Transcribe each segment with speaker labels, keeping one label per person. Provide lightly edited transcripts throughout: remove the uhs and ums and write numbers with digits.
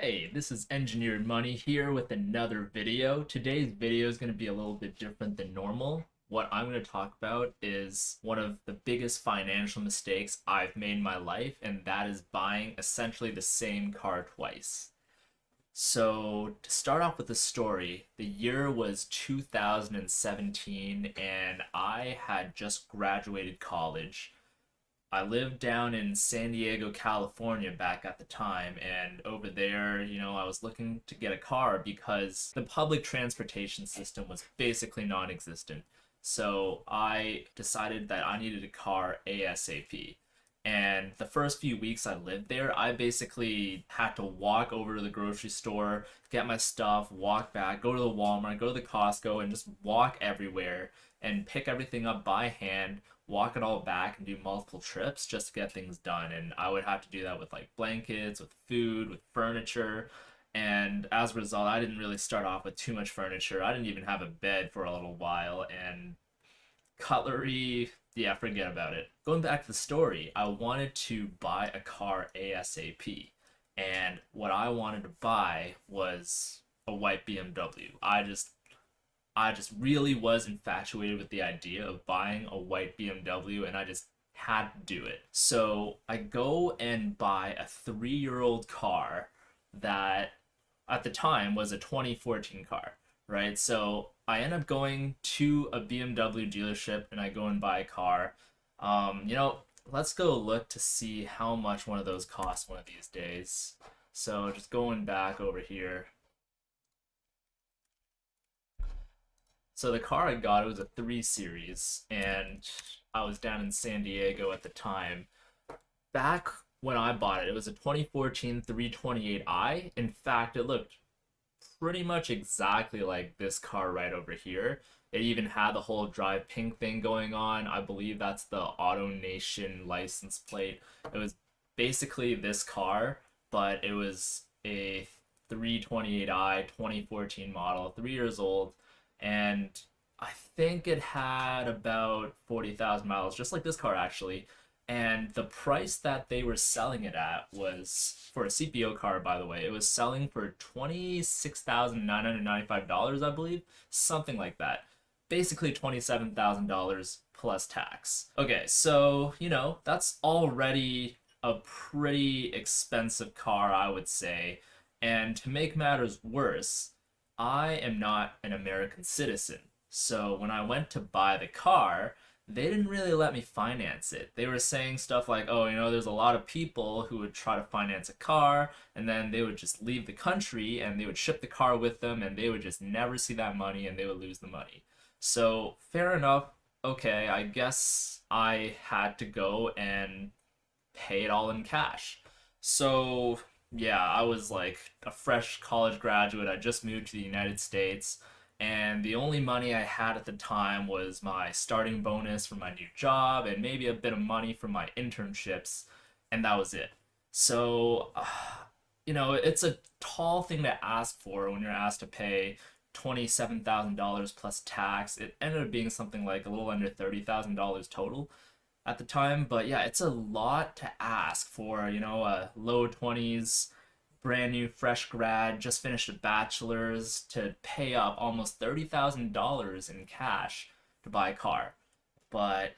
Speaker 1: Hey, this is Engineered Money here with another video. Today's video is going to be a little bit different than normal. What I'm going to talk about is one of the biggest financial mistakes I've made in my life, and that is buying essentially the same car twice. So, to start off with the story, the year was 2017, and I had just graduated college. I lived down in San Diego, California back at the time, and over there, I was looking to get a car because the public transportation system was basically non existent. So I decided that I needed a car ASAP. And the first few weeks I lived there, I basically had to walk over to the grocery store, get my stuff, walk back, go to the Walmart, go to the Costco, and just walk everywhere and pick everything up by hand, walk it all back, and do multiple trips just to get things done. And I would have to do that with like blankets, with food, with furniture. And as a result, I didn't really start off with too much furniture. I didn't even have a bed for a little while. And cutlery, yeah, forget about it. Going back to the story, I wanted to buy a car ASAP. And what I wanted to buy was a white BMW. I just really was infatuated with the idea of buying a white BMW, and I just had to do it. So I go and buy a 3-year-old car that at the time was a 2014 car, right? So I end up going to a BMW dealership and I go and buy a car. Let's go look to see how much one of those costs one of these days. So just going back over here. So the car I got, it was a 3 Series, and I was down in San Diego at the time. Back when I bought it, it was a 2014 328i. In fact, it looked pretty much exactly like this car right over here. It even had the whole Drive Pink thing going on. I believe that's the AutoNation license plate. It was basically this car, but it was a 328i 2014 model, 3 years old, and I think it had about 40,000 miles, just like this car actually. And the price that they were selling it at was for a CPO car, by the way. It was selling for $26,995, I believe, something like that. Basically $27,000 plus tax. Okay, so that's already a pretty expensive car, I would say. And to make matters worse, I am not an American citizen. So when I went to buy the car, they didn't really let me finance it. They were saying stuff like, oh, there's a lot of people who would try to finance a car and then they would just leave the country and they would ship the car with them and they would just never see that money and they would lose the money. So, fair enough. Okay, I guess I had to go and pay it all in cash. So, yeah, I was like a fresh college graduate. I just moved to the United States, and the only money I had at the time was my starting bonus from my new job and maybe a bit of money from my internships, and that was it. So, it's a tall thing to ask for when you're asked to pay $27,000 plus tax. It ended up being something like a little under $30,000 total at the time. But yeah, it's a lot to ask for, a low 20s, brand new fresh grad, just finished a bachelor's to pay up almost $30,000 in cash to buy a car. But,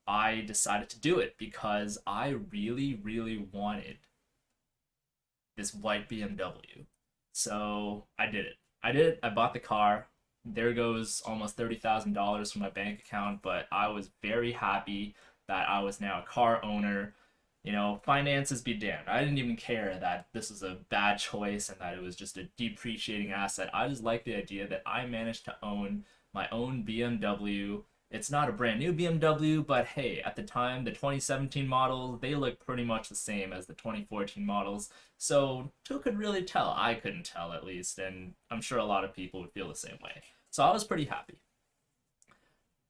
Speaker 1: I decided to do it because I really, really wanted this white BMW. So I did it. I did it. I bought the car. There goes almost $30,000 from my bank account, but I was very happy that I was now a car owner. Finances be damned. I didn't even care that this was a bad choice and that it was just a depreciating asset. I just liked the idea that I managed to own my own BMW. It's not a brand new BMW, but hey, at the time, the 2017 models, they look pretty much the same as the 2014 models. So who could really tell? I couldn't tell at least, and I'm sure a lot of people would feel the same way. So I was pretty happy.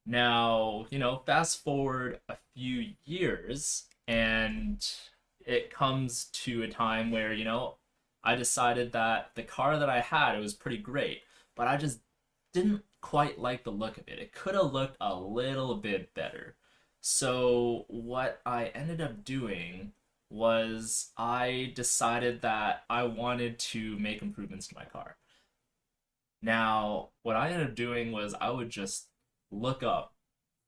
Speaker 1: Now, fast forward a few years, and it comes to a time where, I decided that the car that I had, it was pretty great, but I just didn't quite like the look of it. It could have looked a little bit better. So, what I ended up doing was I decided that I wanted to make improvements to my car. Now, what I ended up doing was I would just look up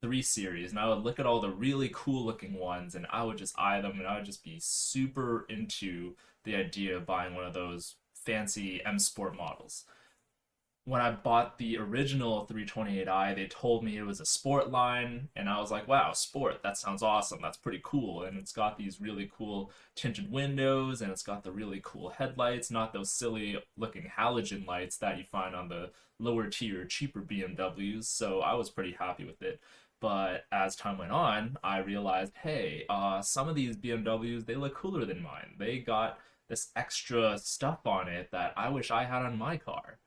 Speaker 1: 3 Series and I would look at all the really cool looking ones and I would just eye them and I would just be super into the idea of buying one of those fancy M Sport models. When I bought the original 328i, they told me it was a sport line, and I was like, wow, sport, that sounds awesome. That's pretty cool. And it's got these really cool tinted windows, and it's got the really cool headlights, not those silly looking halogen lights that you find on the lower tier, cheaper BMWs. So I was pretty happy with it. But as time went on, I realized, hey, some of these BMWs, they look cooler than mine. They got this extra stuff on it that I wish I had on my car.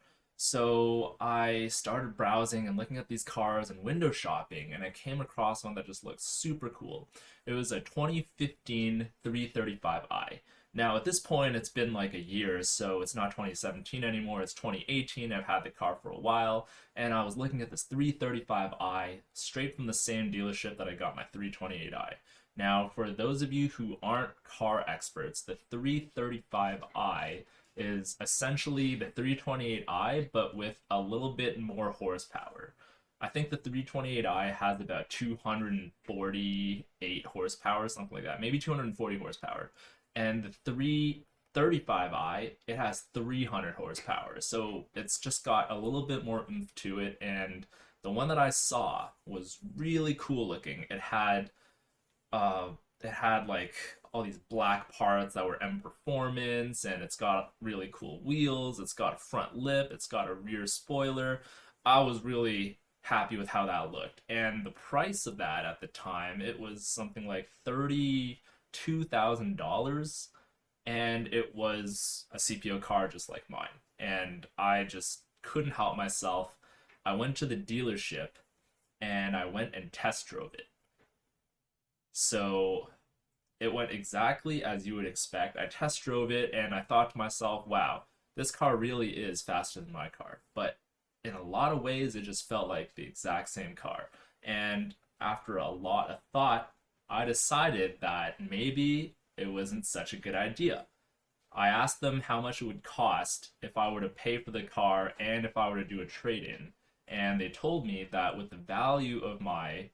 Speaker 1: So I started browsing and looking at these cars and window shopping, and I came across one that just looked super cool. It was a 2015 335i. Now, at this point, it's been like a year, so it's not 2017 anymore, it's 2018. I've had the car for a while, and I was looking at this 335i straight from the same dealership that I got my 328i. Now, for those of you who aren't car experts, the 335i is essentially the 328i, but with a little bit more horsepower. I think the 328i has about 248 horsepower, something like that, maybe 240 horsepower. And the 335i, it has 300 horsepower. So it's just got a little bit more oomph to it. And the one that I saw was really cool looking. Uh, it had like all these black parts that were M Performance, and it's got really cool wheels. It's got a front lip. It's got a rear spoiler. I was really happy with how that looked, and the price of that at the time, it was something like $32,000, and it was a CPO car just like mine. And I just couldn't help myself. I went to the dealership and I went and test drove it. So it went exactly as you would expect. I test drove it and I thought to myself, wow, this car really is faster than my car. But in a lot of ways, it just felt like the exact same car. And after a lot of thought, I decided that maybe it wasn't such a good idea. I asked them how much it would cost if I were to pay for the car and if I were to do a trade in. And they told me that with the value of my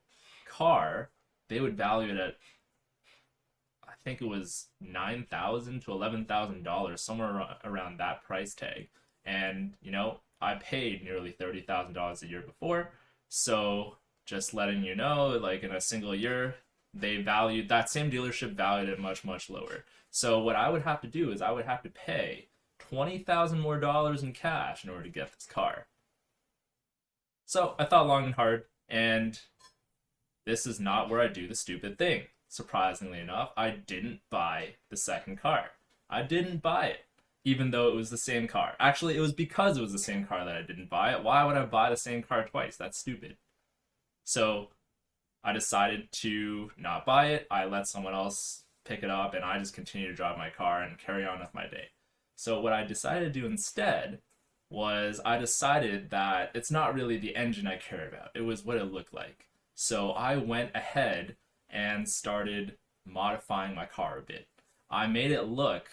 Speaker 1: car, they would value it at, I think it was $9,000 to $11,000, somewhere around that price tag. And I paid nearly $30,000 a year before, so just letting you know, like in a single year, they valued that same dealership valued it much much lower. So what I would have to do is I would have to pay $20,000 more dollars in cash in order to get this car. So I thought long and hard, and this is not where I do the stupid thing. Surprisingly enough, I didn't buy the second car. I didn't buy it, even though it was the same car. Actually, it was because it was the same car that I didn't buy it. Why would I buy the same car twice? That's stupid. So I decided to not buy it. I let someone else pick it up, and I just continued to drive my car and carry on with my day. So what I decided to do instead was I decided that it's not really the engine I care about. It was what it looked like. So I went ahead and started modifying my car a bit. I made it look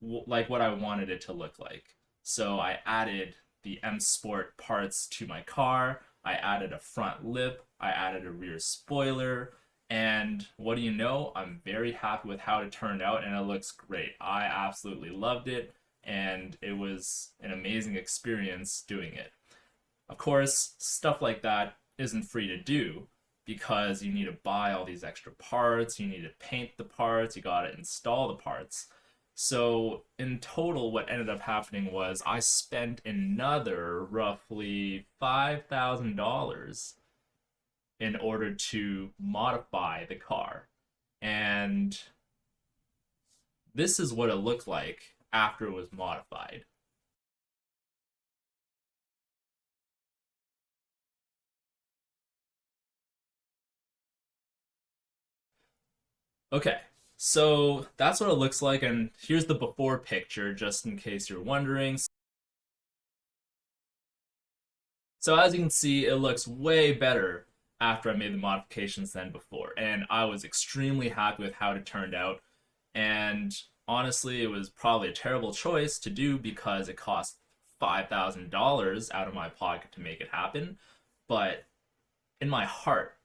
Speaker 1: like what I wanted it to look like. So I added the M Sport parts to my car. I added a front lip. I added a rear spoiler. And what do you know? I'm very happy with how it turned out, and it looks great. I absolutely loved it, and it was an amazing experience doing it. Of course, stuff like that isn't free to do because you need to buy all these extra parts, you need to paint the parts, you gotta install the parts. So, in total, what ended up happening was I spent another roughly $5,000 in order to modify the car. And this is what it looked like after it was modified. Okay, so that's what it looks like, and here's the before picture, just in case you're wondering. So as you can see, it looks way better after I made the modifications than before, and I was extremely happy with how it turned out. And honestly, it was probably a terrible choice to do because it cost $5,000 out of my pocket to make it happen. But in my heart,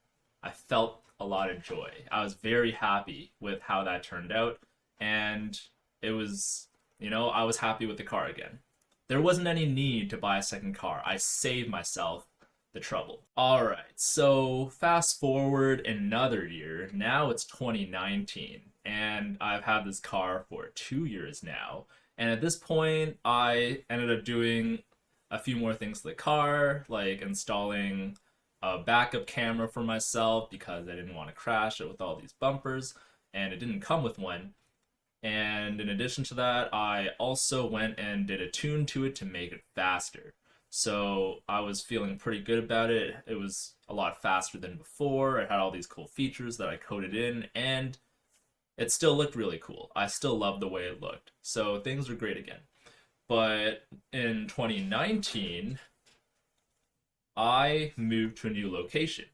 Speaker 1: I felt a lot of joy. I was very happy with how that turned out. And it was, I was happy with the car again. There wasn't any need to buy a second car. I saved myself the trouble. All right, so fast forward another year. Now it's 2019, and I've had this car for 2 years now. And at this point, I ended up doing a few more things to the car, like installing a backup camera for myself because I didn't want to crash it with all these bumpers, and it didn't come with one. And in addition to that, I also went and did a tune to it to make it faster. So I was feeling pretty good about it. It was a lot faster than before. It had all these cool features that I coded in, and it still looked really cool. I still loved the way it looked. So things were great again. But in 2019, I moved to a new location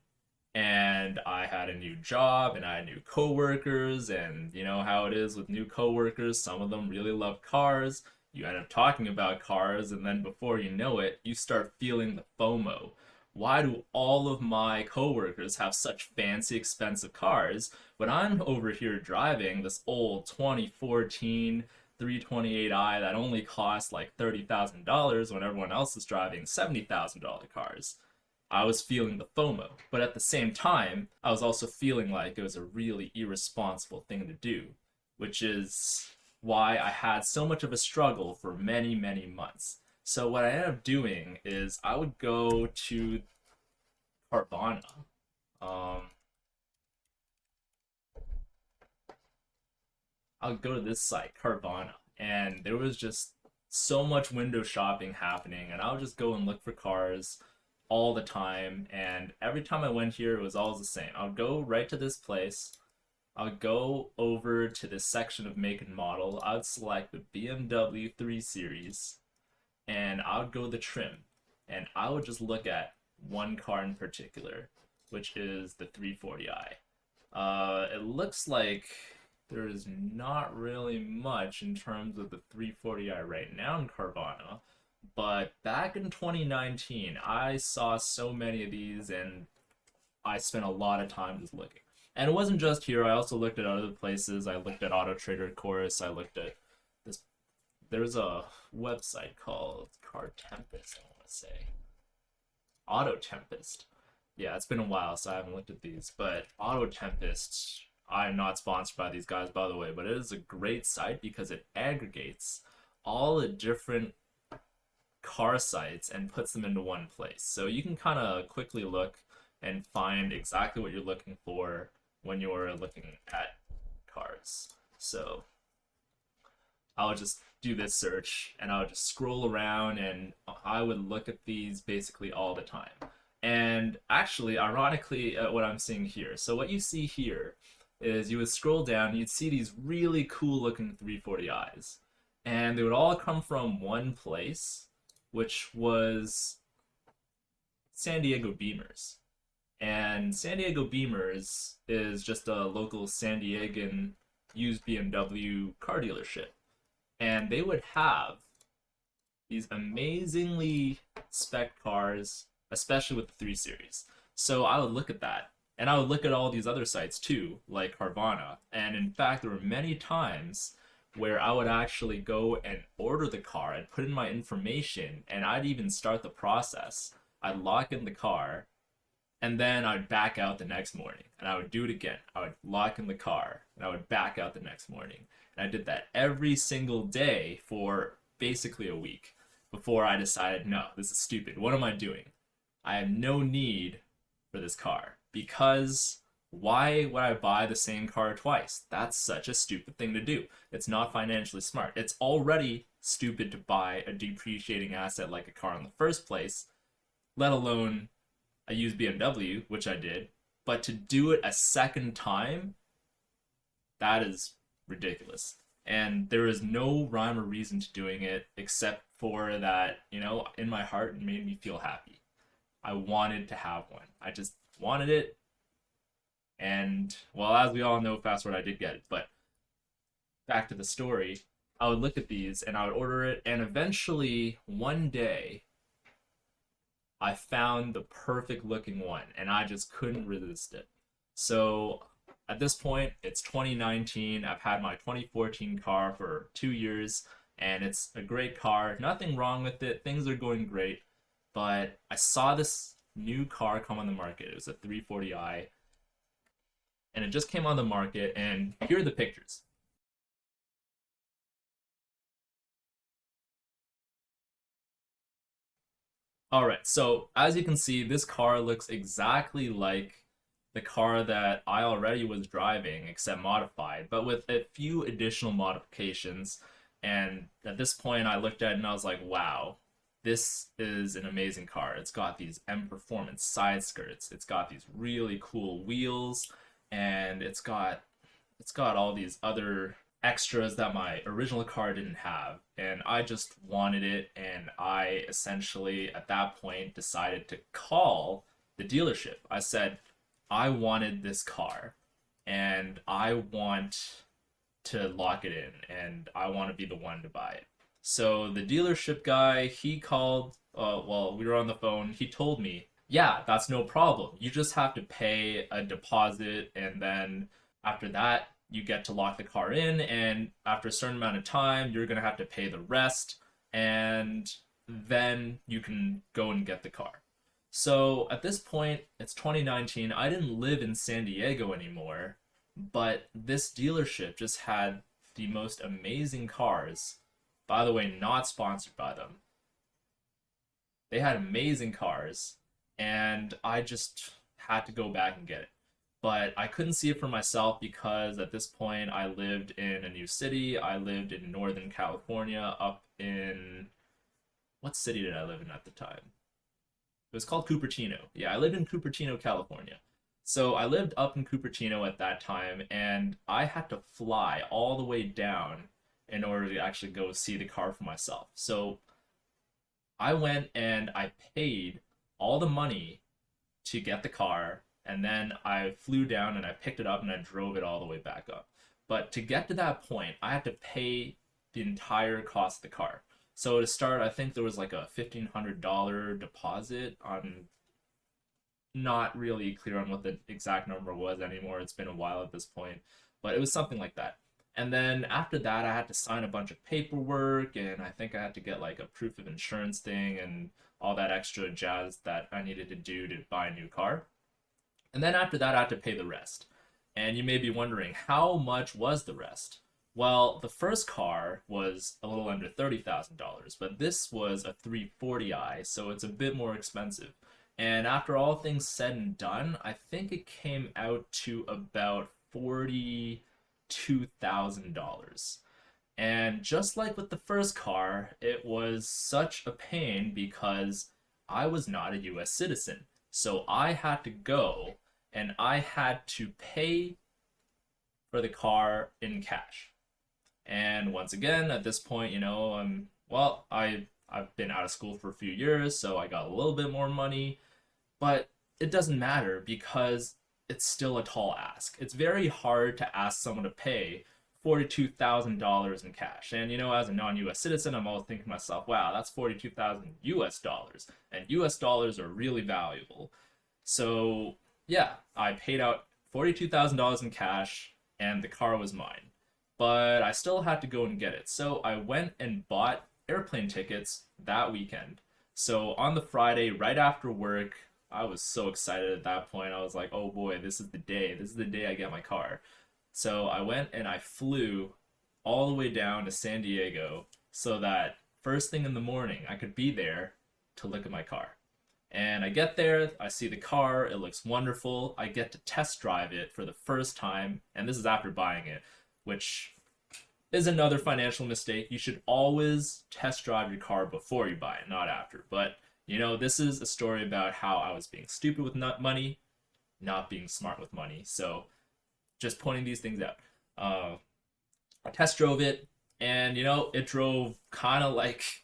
Speaker 1: and I had a new job and I had new coworkers, and you know how it is with new coworkers, some of them really love cars. You end up talking about cars, and then before you know it, you start feeling the FOMO. Why do all of my coworkers have such fancy expensive cars when I'm over here driving this old 2014 328i that only costs like $30,000 when everyone else is driving $70,000 cars? I was feeling the FOMO. But at the same time, I was also feeling like it was a really irresponsible thing to do, which is why I had so much of a struggle for many, many months. So what I ended up doing is I would go to Carvana. Um, I would go to this site, Carvana, and there was just so much window shopping happening, and I would just go and look for cars all the time. And every time I went here, it was always the same. I would go right to this place. I would go over to this section of make and model. I would select the BMW 3 Series, and I would go to the trim, and I would just look at one car in particular, which is the 340i. It looks like there is not really much in terms of the 340i right now in Carvana, but back in 2019, I saw so many of these and I spent a lot of time just looking. And it wasn't just here, I also looked at other places. I looked at Auto Trader, of course. I looked at this. There's a website called Car Tempest, I want to say. Auto Tempest. Yeah, it's been a while, so I haven't looked at these. But Auto Tempest, I'm not sponsored by these guys, by the way, but it is a great site because it aggregates all the different car sites and puts them into one place. So you can kind of quickly look and find exactly what you're looking for when you're looking at cars. So I would just do this search and I would just scroll around and I would look at these basically all the time. And actually, ironically, what I'm seeing here. So what you see here is you would scroll down and you'd see these really cool looking 340i's. And they would all come from one place, which was San Diego Beamers. And San Diego Beamers is just a local San Diegan used BMW car dealership. And they would have these amazingly spec cars, especially with the 3 Series. So I would look at that. And I would look at all these other sites too, like Carvana. And in fact, there were many times where I would actually go and order the car. I'd put in my information and I'd even start the process. I'd lock in the car and then I'd back out the next morning and I would do it again. I would lock in the car and I would back out the next morning. And I did that every single day for basically a week before I decided, no, this is stupid. What am I doing? I have no need for this car because why would I buy the same car twice? That's such a stupid thing to do. It's not financially smart. It's already stupid to buy a depreciating asset like a car in the first place, let alone a used BMW, which I did. But to do it a second time, that is ridiculous. And there is no rhyme or reason to doing it except for that, in my heart, it made me feel happy. I wanted to have one. I just wanted it. And, well, as we all know, fast forward, I did get it. But back to the story, I would look at these and I would order it, and eventually one day I found the perfect looking one and I just couldn't resist it. So at this point, it's 2019. I've had my 2014 car for 2 years and it's a great car. Nothing wrong with it. Things are going great. But I saw this new car come on the market. It was a 340i and it just came on the market. And here are the pictures. All right, so as you can see, this car looks exactly like the car that I already was driving, except modified, but with a few additional modifications. And at this point, I looked at it and I was like, wow, this is an amazing car. It's got these M Performance side skirts, it's got these really cool wheels, and it's got all these other extras that my original car didn't have, and I just wanted it. And I essentially at that point decided to call the dealership. I said I wanted this car and I want to lock it in and I want to be the one to buy it. So the dealership guy, he called, well, we were on the phone. He told me, yeah, that's no problem. You just have to pay a deposit, and then after that, you get to lock the car in. And after a certain amount of time, you're going to have to pay the rest. And then you can go and get the car. So at this point, it's 2019. I didn't live in San Diego anymore, but this dealership just had the most amazing cars. By the way, not sponsored by them. They had amazing cars, and I just had to go back and get it. But I couldn't see it for myself because at this point I lived in a new city. I lived in Northern California, up in, what city did I live in at the time? It was called Cupertino. Yeah, I lived in Cupertino, California. So I lived up in Cupertino at that time, and I had to fly all the way down in order to actually go see the car for myself. So I went and I paid all the money to get the car, and then I flew down and I picked it up and I drove it all the way back up. But to get to that point, I had to pay the entire cost of the car. So to start, I think there was like a $1,500 deposit. I'm not really clear on what the exact number was anymore. It's been a while at this point, but it was something like that. And then after that, I had to sign a bunch of paperwork, and I think I had to get like a proof of insurance thing and all that extra jazz that I needed to do to buy a new car. And then after that, I had to pay the rest. And you may be wondering, how much was the rest? Well, the first car was a little under $30,000, but this was a 340i, so it's a bit more expensive. And after all things said and done, I think it came out to about $42,000. And just like with the first car, it was such a pain because I was not a US citizen. So I had to go and I had to pay for the car in cash. And once again, at this point, well, I've been out of school for a few years, so I got a little bit more money, but it doesn't matter because it's still a tall ask. It's very hard to ask someone to pay $42,000 in cash. And as a non-US citizen, I'm always thinking to myself, wow, that's 42,000 US dollars, and US dollars are really valuable. So, yeah, I paid out $42,000 in cash and the car was mine. But I still had to go and get it. So I went and bought airplane tickets that weekend. So on the Friday, right after work, I was so excited at that point. I was like, oh boy, this is the day. This is the day I get my car. So I went and I flew all the way down to San Diego so that first thing in the morning I could be there to look at my car. And I get there, I see the car, it looks wonderful. I get to test drive it for the first time, and this is after buying it, which is another financial mistake. You should always test drive your car before you buy it, not after. But, this is a story about how I was being stupid with money, not being smart with money. So, just pointing these things out. I test drove it, and, it drove kind of like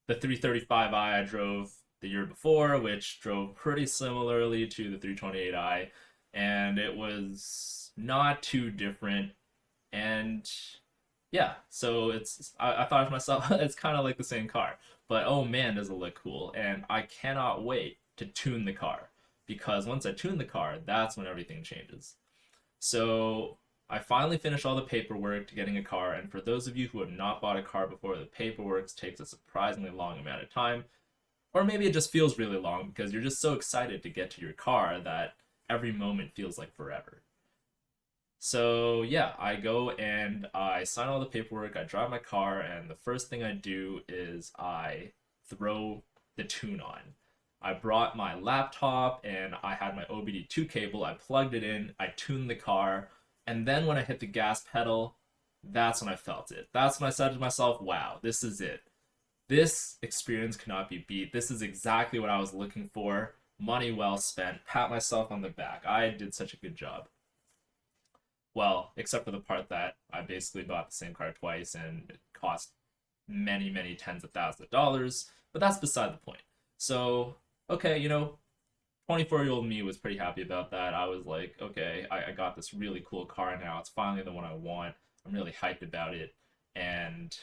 Speaker 1: the 335i I drove the year before, which drove pretty similarly to the 328i, and it was not too different. And yeah, so I thought to myself, it's kind of like the same car, but oh man, does it look cool. And I cannot wait to tune the car because once I tune the car, that's when everything changes. So I finally finished all the paperwork to getting a car, and for those of you who have not bought a car before, the paperwork takes a surprisingly long amount of time, or maybe it just feels really long because you're just so excited to get to your car that every moment feels like forever. So yeah, I go and I sign all the paperwork, I drive my car, and the first thing I do is I throw the tune on. I brought my laptop and I had my OBD2 cable, I plugged it in, I tuned the car, and then when I hit the gas pedal, that's when I felt it. That's when I said to myself, wow, this is it. This experience cannot be beat. This is exactly what I was looking for. Money well spent. Pat myself on the back. I did such a good job. Well, except for the part that I basically bought the same car twice and it cost many, many tens of thousands of dollars, but that's beside the point. So, okay, 24-year-old me was pretty happy about that. I was like, okay, I got this really cool car now. It's finally the one I want. I'm really hyped about it. And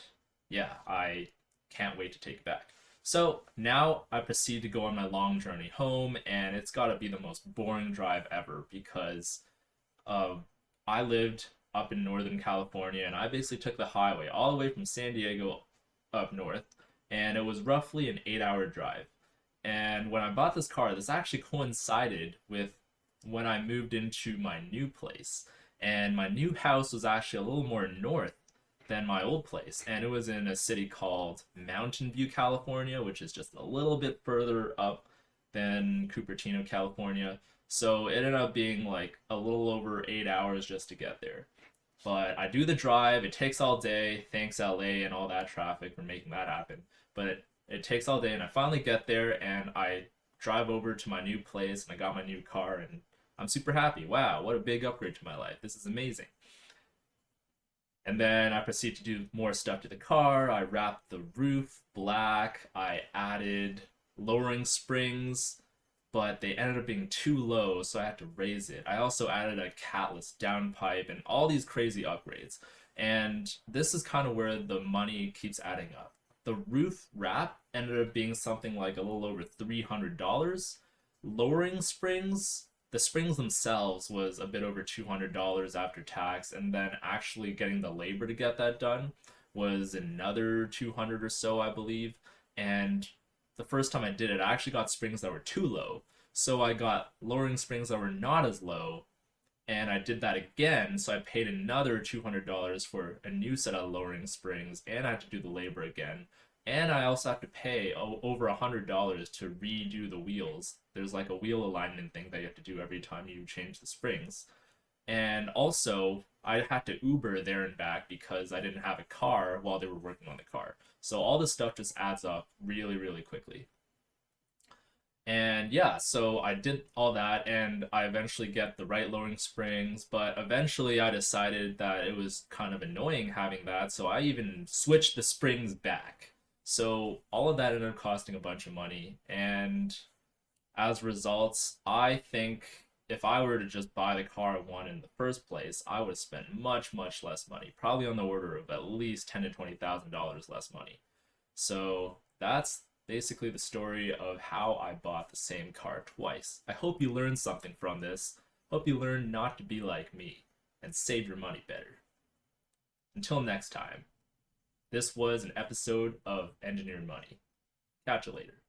Speaker 1: yeah, I can't wait to take it back. So now I proceed to go on my long journey home, and it's got to be the most boring drive ever because uh, I lived up in Northern California, and I basically took the highway all the way from San Diego up north, and it was roughly an 8-hour drive. And when I bought this car, this actually coincided with when I moved into my new place. And my new house was actually a little more north than my old place. And it was in a city called Mountain View, California, which is just a little bit further up than Cupertino, California. So it ended up being like a little over 8 hours just to get there. But I do the drive. It takes all day. Thanks LA and all that traffic for making that happen. But it takes all day, and I finally get there, and I drive over to my new place, and I got my new car, and I'm super happy. Wow, what a big upgrade to my life. This is amazing. And then I proceed to do more stuff to the car. I wrapped the roof black. I added lowering springs, but they ended up being too low, so I had to raise it. I also added a catless downpipe and all these crazy upgrades. And this is kind of where the money keeps adding up. The roof wrap ended up being something like a little over $300. Lowering springs, the springs themselves was a bit over $200 after tax, and then actually getting the labor to get that done was another 200 or so, I believe. And the first time I did it, I actually got springs that were too low. So I got lowering springs that were not as low, and I did that again. So I paid another $200 for a new set of lowering springs, and I had to do the labor again. And I also have to pay over $100 to redo the wheels. There's like a wheel alignment thing that you have to do every time you change the springs. And also, I had to Uber there and back because I didn't have a car while they were working on the car. So all this stuff just adds up really, really quickly. And yeah, so I did all that and I eventually get the right lowering springs, but eventually I decided that it was kind of annoying having that, so I even switched the springs back. So all of that ended up costing a bunch of money, and as a result, I think if I were to just buy the car I want in the first place, I would have spent much, much less money, probably on the order of at least ten to $20,000 less money. So that's basically the story of how I bought the same car twice. I hope you learned something from this. Hope you learned not to be like me and save your money better. Until next time, this was an episode of Engineered Money. Catch you later.